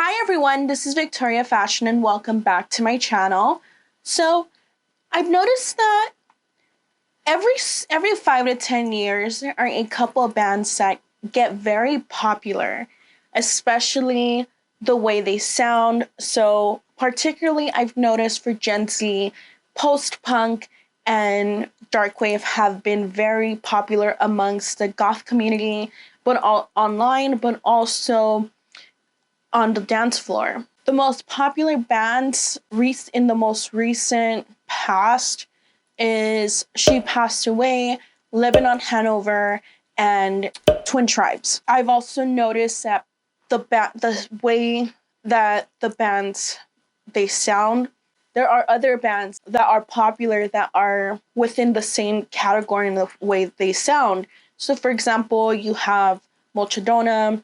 Hi everyone, this is Victoria Fashen and welcome back to my channel. So I've noticed that every 5 to 10 years there are a couple of bands that get very popular, especially the way they sound. So particularly I've noticed for Gen Z, post-punk and darkwave have been very popular amongst the goth community, but online, but also on the dance floor. The most popular bands in the most recent past is She Passed Away, Lebanon Hanover, and Twin Tribes. I've also noticed that the way that the bands they sound, there are other bands that are popular that are within the same category in the way they sound. So for example, you have Mulchadona,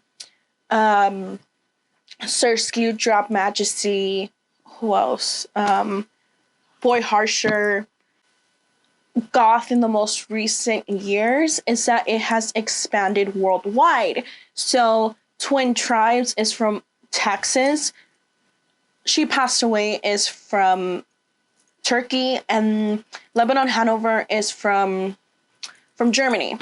Sir Drop Majesty, who else? Boy Harsher. Goth in the most recent years is that it has expanded worldwide. So Twin Tribes is from Texas. She Passed Away is from Turkey, and Lebanon Hanover is from Germany.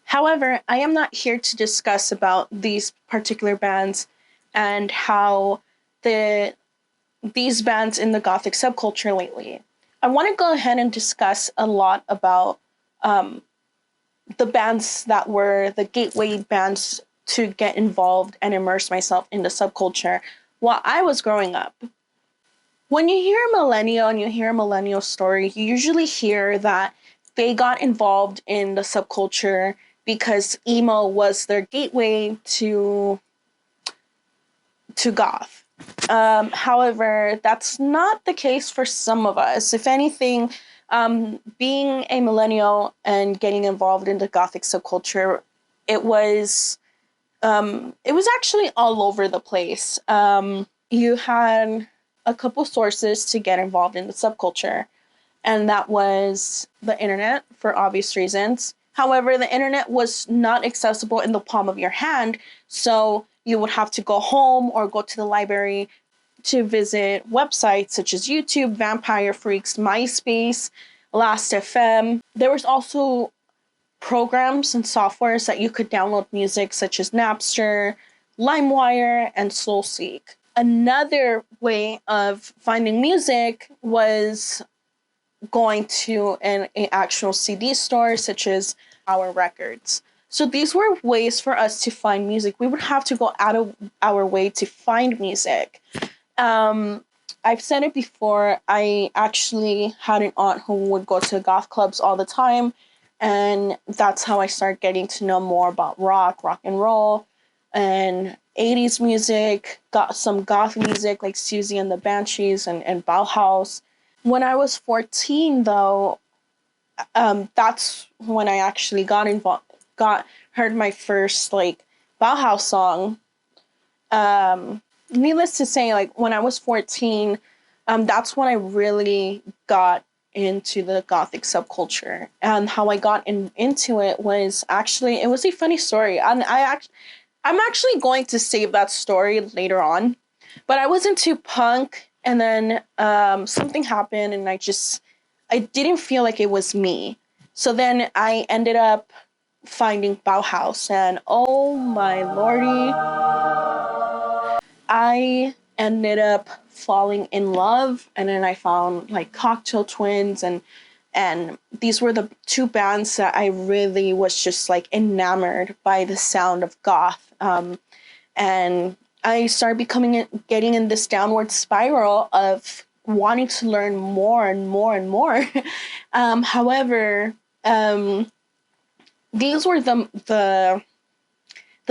However, I am not here to discuss about these particular bands and how these bands in the gothic subculture lately. I want to go ahead and discuss a lot about the bands that were the gateway bands to get involved and immerse myself in the subculture while I was growing up. When you hear a millennial and you hear a millennial story, you usually hear that they got involved in the subculture because emo was their gateway to goth. However, that's not the case for some of us. If anything, being a millennial and getting involved in the gothic subculture, it was actually all over the place. You had a couple sources to get involved in the subculture, and that was the internet for obvious reasons. However, the internet was not accessible in the palm of your hand, so you would have to go home or go to the library to visit websites such as YouTube, Vampire Freaks, MySpace, Last.fm. There was also programs and softwares that you could download music such as Napster, LimeWire, and SoulSeek. Another way of finding music was going to an actual CD store such as Our Records. So these were ways for us to find music. We would have to go out of our way to find music. I've said it before, I actually had an aunt who would go to goth clubs all the time, and that's how I started getting to know more about rock and roll, and 80s music, got some goth music like Susie and the Banshees and Bauhaus. When I was 14, though, that's when I actually heard my first like Bauhaus song. Needless to say, like when I was 14, that's when I really got into the gothic subculture. And how I got into it was actually, it was a funny story. And I'm actually going to save that story later on. But I was into punk, and then something happened, and I didn't feel like it was me. So then I ended up finding Bauhaus, and oh my lordy, I ended up falling in love. And then I found like Cocktail Twins, and these were the two bands that I really was just like enamored by the sound of goth. And I started getting in this downward spiral of wanting to learn more and more and more. However, these were the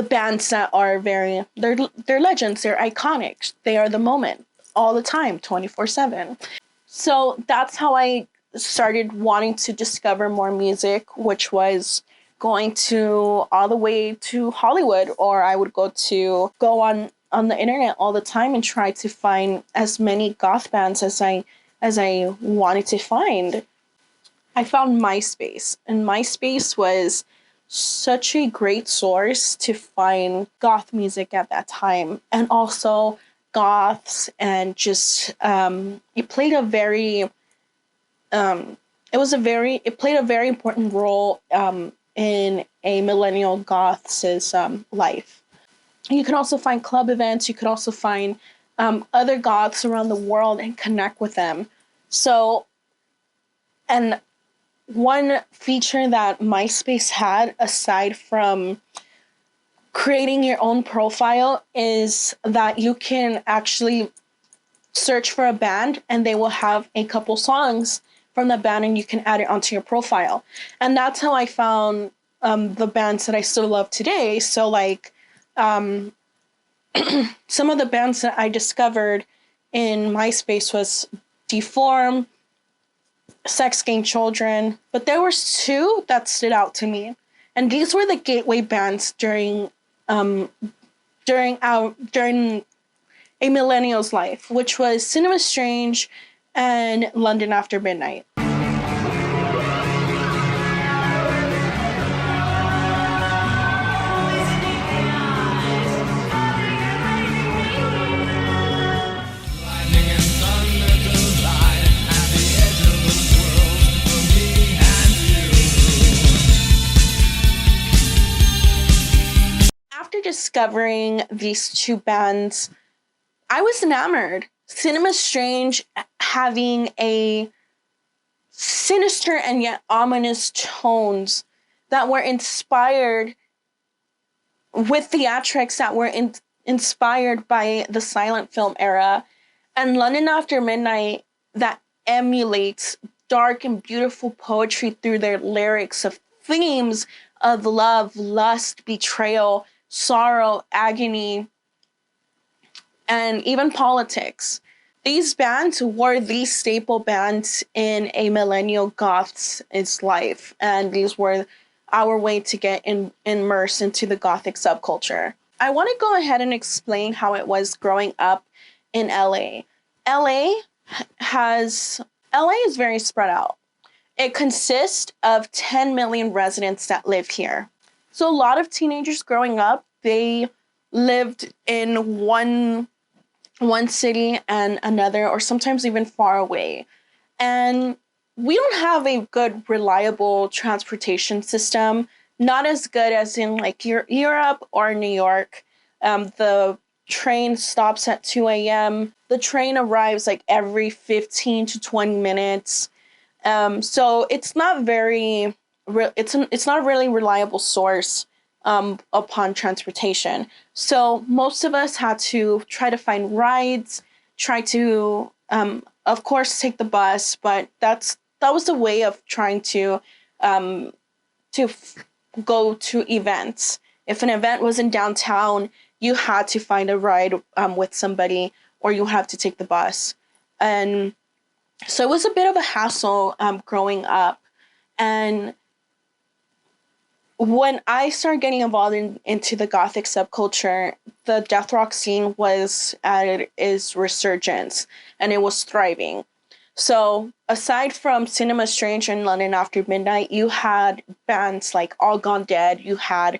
bands that are they're legends, they're iconic, they are the moment all the time, 24/7. So that's how I started wanting to discover more music, which was going to all the way to Hollywood, or I would go on the internet all the time and try to find as many goth bands as I wanted to find. I found MySpace, and MySpace was such a great source to find goth music at that time, and also goths, and just it played a very it played a very important role in a millennial goth's life. You can also find club events. You could also find other goths around the world and connect with them. So, and one feature that MySpace had, aside from creating your own profile, is that you can actually search for a band and they will have a couple songs from the band and you can add it onto your profile. And that's how I found the bands that I still love today. So like some of the bands that I discovered in MySpace was Deform, Sex Gang Children, but there was two that stood out to me. And these were the gateway bands during a millennial's life, which was Cinema Strange and London After Midnight. After discovering these two bands, I was enamored. Cinema Strange having a sinister and yet ominous tones that were inspired with theatrics that were inspired by the silent film era, and London After Midnight that emulates dark and beautiful poetry through their lyrics of themes of love, lust, betrayal, sorrow, agony, and even politics. These bands were the staple bands in a millennial goth's life, and these were our way to get immersed into the gothic subculture. I want to go ahead and explain how it was growing up in LA. LA is very spread out. It consists of 10 million residents that live here. So a lot of teenagers growing up, they lived in one city and another, or sometimes even far away. And we don't have a good, reliable transportation system, not as good as in like Europe or New York. The train stops at 2 a.m. The train arrives like every 15 to 20 minutes. So it's not it's not a really reliable source upon transportation. So most of us had to try to find rides, try to, of course, take the bus, but that was a way of trying to go to events. If an event was in downtown, you had to find a ride with somebody, or you have to take the bus. And so it was a bit of a hassle growing up. And when I started getting involved into the gothic subculture, the death rock scene was at its resurgence, and it was thriving. So aside from Cinema Strange and London After Midnight, you had bands like All Gone Dead, you had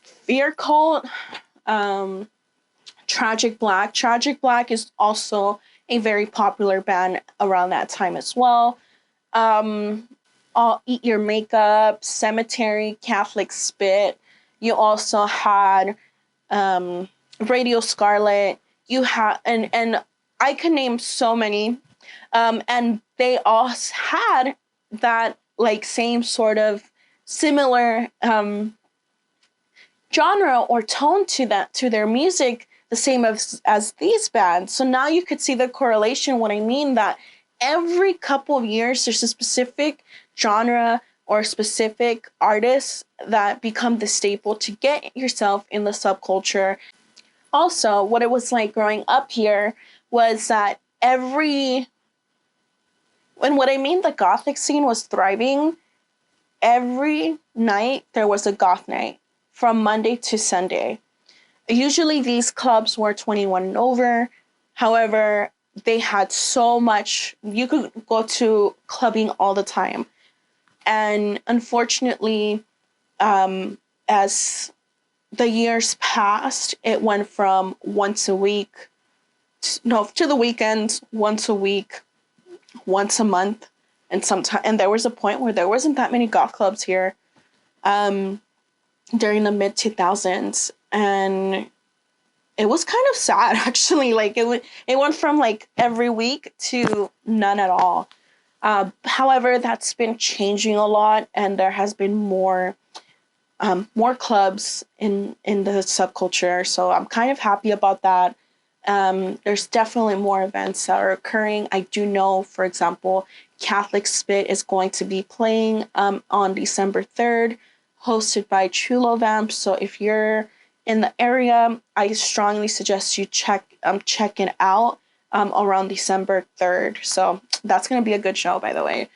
Fear Cult, Tragic Black. Tragic Black is also a very popular band around that time as well. Eat Your Makeup, Cemetery, Catholic Spit. You also had Radio Scarlet. You had and I could name so many, and they all had that like same sort of similar genre or tone to their music, the same as these bands. So now you could see the correlation. What I mean, that every couple of years there's a specific genre or specific artists that become the staple to get yourself in the subculture. Also, what it was like growing up here was that and what I mean the gothic scene was thriving, every night there was a goth night from Monday to Sunday. Usually these clubs were 21 and over. However, they had so much, you could go to clubbing all the time. And unfortunately, as the years passed, it went from once a week, to the weekends, once a week, once a month, and there was a point where there wasn't that many goth clubs here during the mid 2000s, and it was kind of sad actually. Like it went from like every week to none at all. However, that's been changing a lot, and there has been more clubs in the subculture. So I'm kind of happy about that. There's definitely more events that are occurring. I do know, for example, Catholic Spit is going to be playing on December 3rd, hosted by Chulo Vamp. So if you're in the area, I strongly suggest you check it out around December 3rd. So that's going to be a good show, by the way.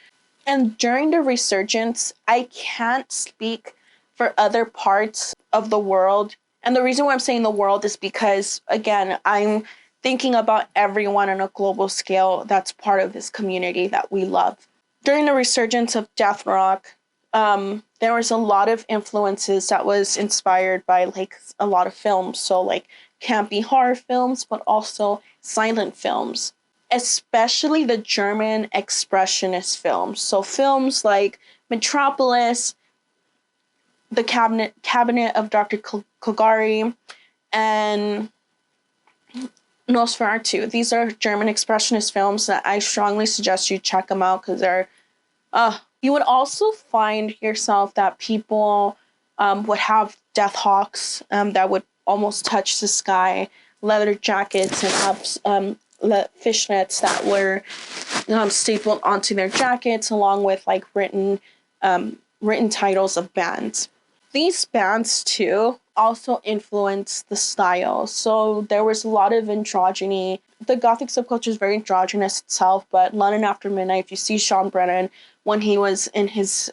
And during the resurgence, I can't speak for other parts of the world. And the reason why I'm saying the world is because, again, I'm thinking about everyone on a global scale that's part of this community that we love. During the resurgence of death rock, there was a lot of influences that was inspired by like a lot of films. So like campy horror films, but also silent films, especially the German expressionist films. So films like Metropolis, The Cabinet of Dr. Caligari, and Nosferatu. These are German expressionist films that I strongly suggest you check them out because they're you would also find yourself that people would have death hawks that would almost touch the sky, leather jackets, and have fishnets that were stapled onto their jackets, along with like written titles of bands. These bands too also influenced the style. So there was a lot of androgyny. The gothic subculture is very androgynous itself, but London After Midnight, if you see Sean Brennan when he was in his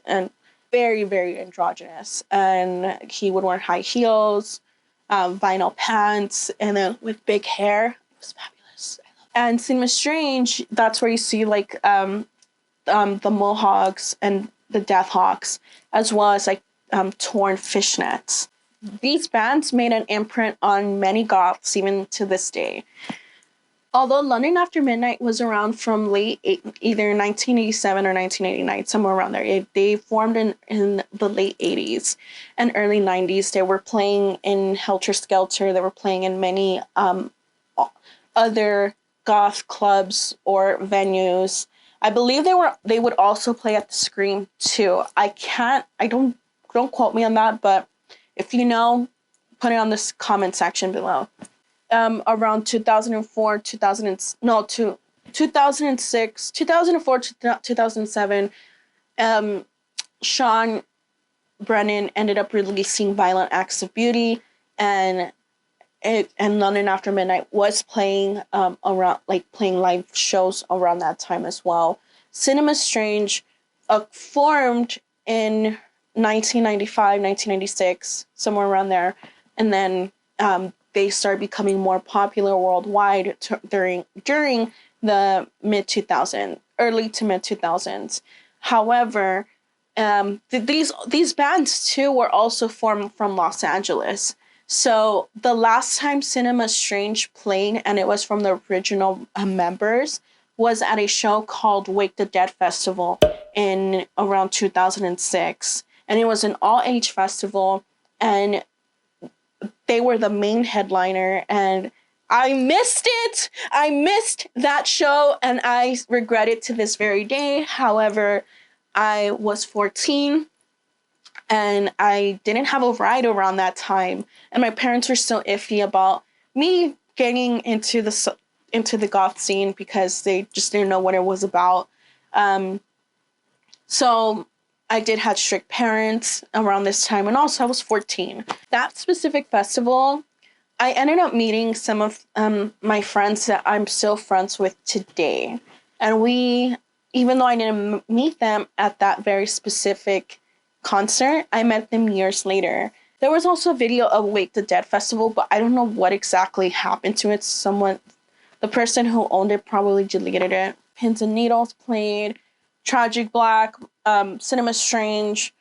very, very androgynous, and he would wear high heels, vinyl pants, and then with big hair. It was fabulous. And Cinema Strange, that's where you see like the mohawks and the death hawks, as well as like torn fishnets. These bands made an imprint on many goths even to this day. Although London After Midnight was around from either 1987 or 1989, somewhere around there. They formed in the late 80s and early 90s. They were playing in Helter Skelter. They were playing in many other goth clubs or venues. I believe they would also play at the Scream too. Don't quote me on that, but if you know, put it on this comment section below. Around 2004, 2006, 2004 to 2007, Sean Brennan ended up releasing Violent Acts of Beauty, and London After Midnight was playing playing live shows around that time as well. Cinema Strange formed in 1995, 1996, somewhere around there, and then they started becoming more popular worldwide during the early to mid 2000s. However, these bands too were also formed from Los Angeles. So the last time Cinema Strange played, and it was from the original members, was at a show called Wake the Dead Festival in around 2006. And it was an all-age festival, and they were the main headliner, and I missed it. I missed that show, and I regret it to this very day. However, I was 14, and I didn't have a ride around that time, and my parents were still iffy about me getting into the goth scene because they just didn't know what it was about. So I did have strict parents around this time, and also I was 14. That specific festival, I ended up meeting some of my friends that I'm still friends with today. And even though I didn't meet them at that very specific concert, I met them years later. There was also a video of Wake the Dead Festival, but I don't know what exactly happened to it. The person who owned it probably deleted it. Pins and Needles played, Tragic Black, Cinema Strange,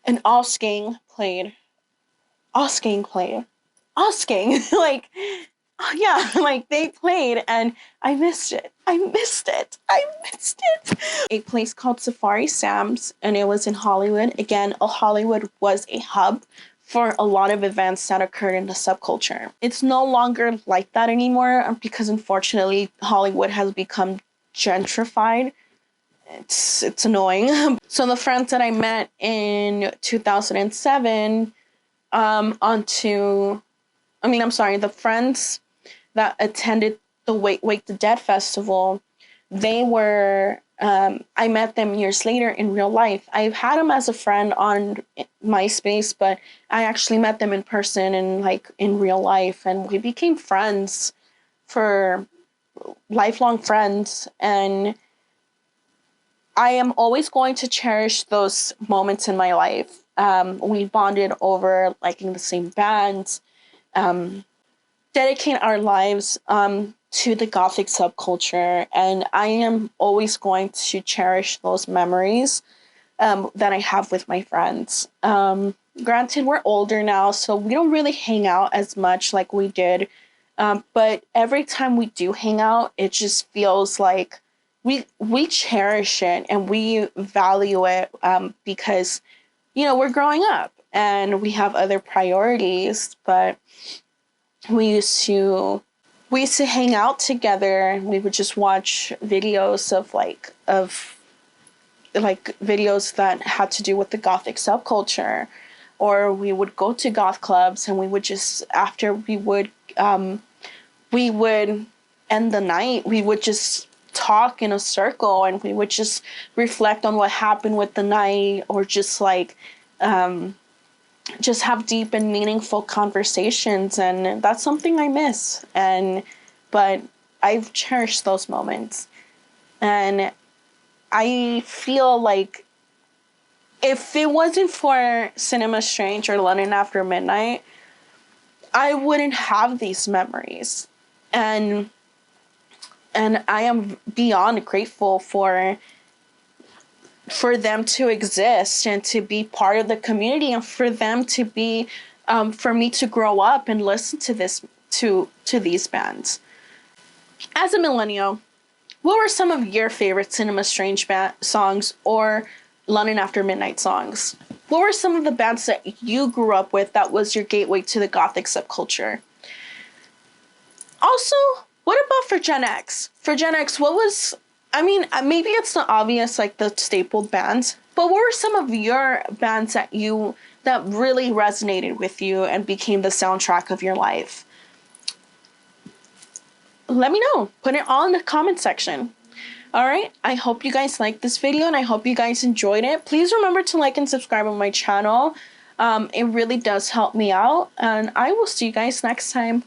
and Allsking played. Asking played. Asking, like, yeah, like they played and I missed it. I missed it. I missed it. A place called Safari Sam's, and it was in Hollywood. Again, Hollywood was a hub for a lot of events that occurred in the subculture. It's no longer like that anymore because unfortunately Hollywood has become gentrified. It's annoying. So the friends that I met in 2007 the friends that attended the Wake the Dead festival, they were, I met them years later in real life. I've had them as a friend on MySpace, but I actually met them in person and like in real life, and we became friends for lifelong friends. And I am always going to cherish those moments in my life. We bonded over liking the same bands, dedicate our lives to the gothic subculture, and I am always going to cherish those memories that I have with my friends. Granted, we're older now, so we don't really hang out as much like we did, but every time we do hang out, it just feels like we cherish it and we value it because, you know, we're growing up and we have other priorities, but we used to hang out together, and we would just watch videos of videos that had to do with the gothic subculture, or we would go to goth clubs and we would just, after we would end the night, we would just talk in a circle and we would just reflect on what happened with the night, or just just have deep and meaningful conversations. And that's something I miss. But I've cherished those moments. And I feel like if it wasn't for Cinema Strange or London After Midnight, I wouldn't have these memories. And I am beyond grateful for them to exist and to be part of the community, and for them to be, for me to grow up and listen to these bands. As a millennial, what were some of your favorite Cinema Strange songs or London After Midnight songs? What were some of the bands that you grew up with that was your gateway to the gothic subculture? Also, what about for Gen X? For Gen X, what was, maybe it's not obvious, like the staple bands, but what were some of your bands that really resonated with you and became the soundtrack of your life? Let me know. Put it all in the comment section. All right. I hope you guys liked this video and I hope you guys enjoyed it. Please remember to like and subscribe on my channel. It really does help me out, and I will see you guys next time.